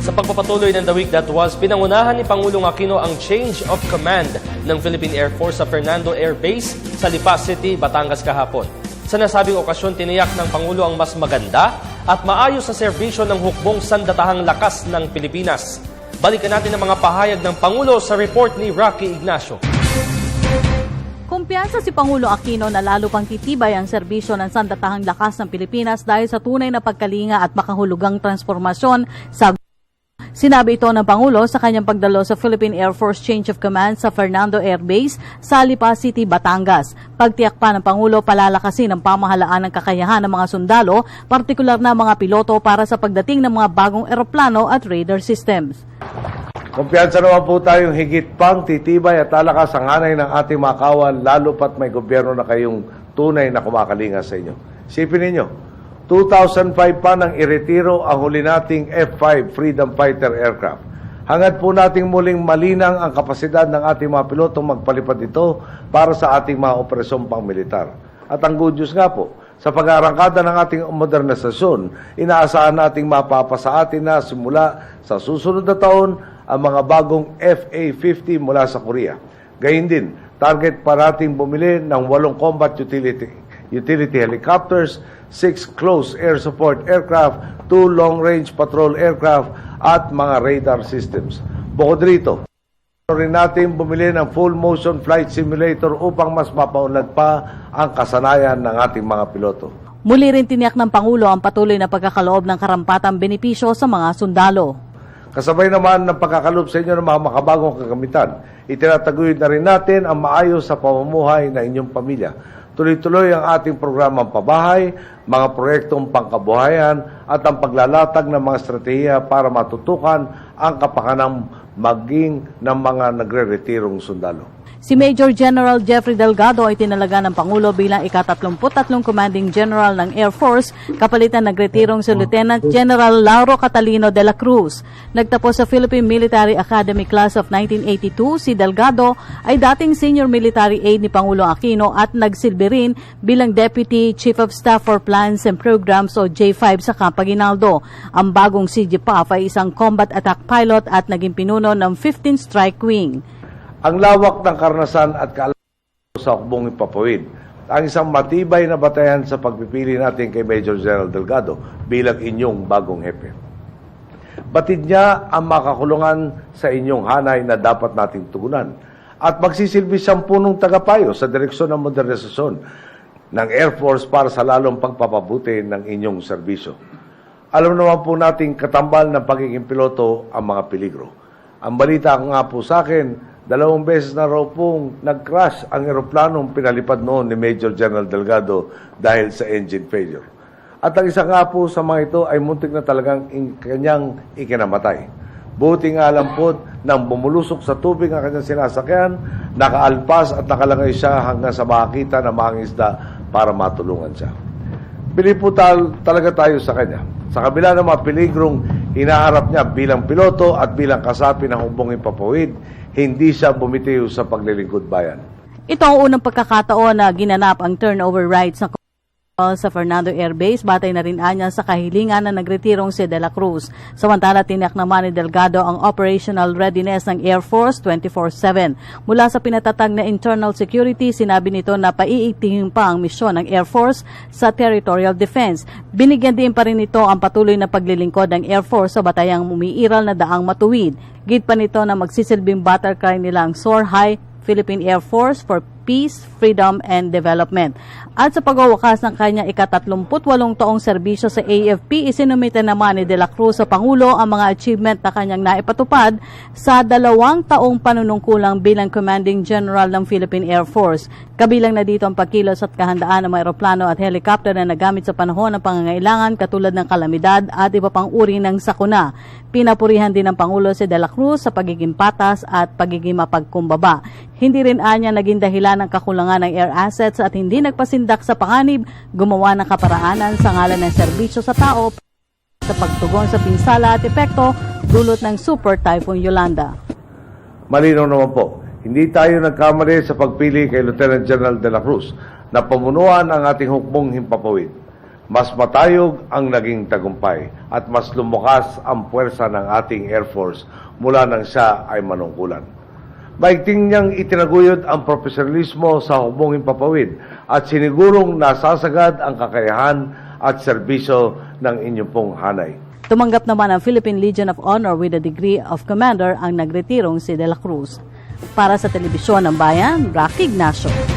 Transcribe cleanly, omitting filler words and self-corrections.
Sa pagpapatuloy ng The Week That Was, pinangunahan ni Pangulong Aquino ang change of command ng Philippine Air Force sa Fernando Air Base sa Lipa City, Batangas kahapon. Sa nasabing okasyon, tiniyak ng Pangulo ang mas maganda at maayos na serbisyo ng hukbong sandatahang lakas ng Pilipinas. Balikan natin ang mga pahayag ng Pangulo sa report ni Rocky Ignacio. Kumpiyansa si Pangulo Aquino na lalo pang titibay ang serbisyo ng sandatahang lakas ng Pilipinas dahil sa tunay na pagkalinga at makahulugang transformasyon sa Sinabi ito ng Pangulo sa kanyang pagdalo sa Philippine Air Force Change of Command sa Fernando Air Base sa Lipa City, Batangas. Pagtiyak pa ng Pangulo, palalakasin ang pamahalaan ng kakayahan ng mga sundalo, partikular na mga piloto para sa pagdating ng mga bagong eroplano at radar systems. Kumpiyansa naman po tayong higit pang titibay at talakas ang hanay ng ating mga kawan, lalo pat may gobyerno na kayong tunay na kumakalinga sa inyo. Isipin ninyo, 2005 pa nang iretiro ang huli nating F-5 Freedom Fighter aircraft. Hangad po nating muling malinang ang kapasidad ng ating mga pilotong magpalipad ito para sa ating mga operasyong pang-militar. At ang good news nga po, sa pag-aarangkada ng ating modernisasyon, inaasahan nating mapapasa atin na simula sa susunod na taon ang mga bagong FA-50 mula sa Korea. Gayun din, target parating bumili ng 8 combat utility helicopters, 6 close air support aircraft, 2 long-range patrol aircraft at mga radar systems. Bukod rito, rin natin bumili ng full motion flight simulator upang mas mapaunlad pa ang kasanayan ng ating mga piloto. Muli rin tiniyak ng Pangulo ang patuloy na pagkakaloob ng karampatang benepisyo sa mga sundalo. Kasabay naman ng pagkakalob sa inyo ng mga makabagong kagamitan, itinataguyod na rin natin ang maayos sa pamumuhay ng inyong pamilya. Tuloy-tuloy ang ating programang pabahay, mga proyektong pangkabuhayan at ang paglalatag ng mga estratehiya para matutukan ang kapakanang maging ng mga nagre-retirong sundalo. Si Major General Jeffrey Delgado ay tinalaga ng Pangulo bilang ika-33 Commanding General ng Air Force, kapalitan nagretirong si Lieutenant General Lauro Catalino de la Cruz. Nagtapos sa Philippine Military Academy Class of 1982, si Delgado ay dating Senior Military Aide ni Pangulo Aquino at nagsilbi rin bilang Deputy Chief of Staff for Plans and Programs o J5 sa Camp Aguinaldo. Ang bagong CGPAF ay isang combat attack pilot at naging pinuno ng 15th Strike Wing. Ang lawak ng karanasan at kaalaman sa hukbong ipapawid, ang isang matibay na batayan sa pagpipili natin kay Major General Delgado bilang inyong bagong hepe. Batid niya ang makakulungan sa inyong hanay na dapat nating tugunan at magsisilbi siyang punong tagapayo sa direksyon ng modernisasyon ng Air Force para sa lalong pagpapabuti ng inyong serbisyo. Alam naman po nating katambal ng pagiging piloto ang mga peligro. Ang balita nga po sa akin, 2 beses na raw pong nag-crash ang eroplanong pinalipad noon ni Major General Delgado dahil sa engine failure. At ang isa nga po sa mga ito ay muntik na talagang kanyang ikinamatay. Buti nga lang po nang bumulusok sa tubig ang kanyang sinasakyan, nakaalpas at nakalangay siya hanggang sa makakita na mga isda para matulungan siya. Bili po talaga tayo sa kanya. Sa kabila ng mga peligrong hinaharap niya bilang piloto at bilang kasapi ng hukbong ipapawid, hindi siya bumitiw sa paglilingkod bayan. Ito ang unang pagkakataon na ginanap ang turnover rights ng sa Fernando Air Base, batay na rin anya sa kahilingan na nagretirong si De La Cruz. Samantala, tiniyak naman ni Delgado ang operational readiness ng Air Force 24/7. Mula sa pinatatag na internal security, sinabi nito na paiigtingin pa ang misyon ng Air Force sa territorial defense. Binigyan din pa rin ito ang patuloy na paglilingkod ng Air Force sa batayang umiiral na daang matuwid. Gid pa nito na magsisilbing battle cry nila ang Soar High Philippine Air Force for Peace, Freedom, and Development. At sa pagwawakas ng kanya ika-38 taong serbisyo sa AFP, isinumite naman ni De La Cruz sa Pangulo ang mga achievement na kanyang naipatupad sa 2 taong panunungkulang bilang Commanding General ng Philippine Air Force. Kabilang na dito ang pagkilos at kahandaan ng mga eroplano at helicopter na nagamit sa panahon ng pangangailangan katulad ng kalamidad at iba pang uri ng sakuna. Pinapurihan din ng Pangulo si De La Cruz sa pagiging patas at pagiging mapagkumbaba. Hindi rin anya naging dahilan ng kakulangan ng air assets at hindi nagpasindak sa panganib, gumawa ng kaparaanan sa ngalan ng serbisyo sa tao sa pagtugon sa pinsala at epekto dulot ng Super Typhoon Yolanda. Malinaw naman po, hindi tayo nagkamali sa pagpili kay Lieutenant General De La Cruz na pamunuan ang ating hukbong himpapawid. Mas matayog ang naging tagumpay at mas lumukas ang puwersa ng ating Air Force mula nang siya ay manungkulan. Maigting niyang itinaguyod ang profesionalismo sa hukbong himpapawid at sinigurong nasasagad ang kakayahan at serbisyo ng inyong pong hanay. Tumanggap naman ang Philippine Legion of Honor with the degree of Commander ang nagretirong si De La Cruz. Para sa Telebisyon ng Bayan, Rocky Ignacio.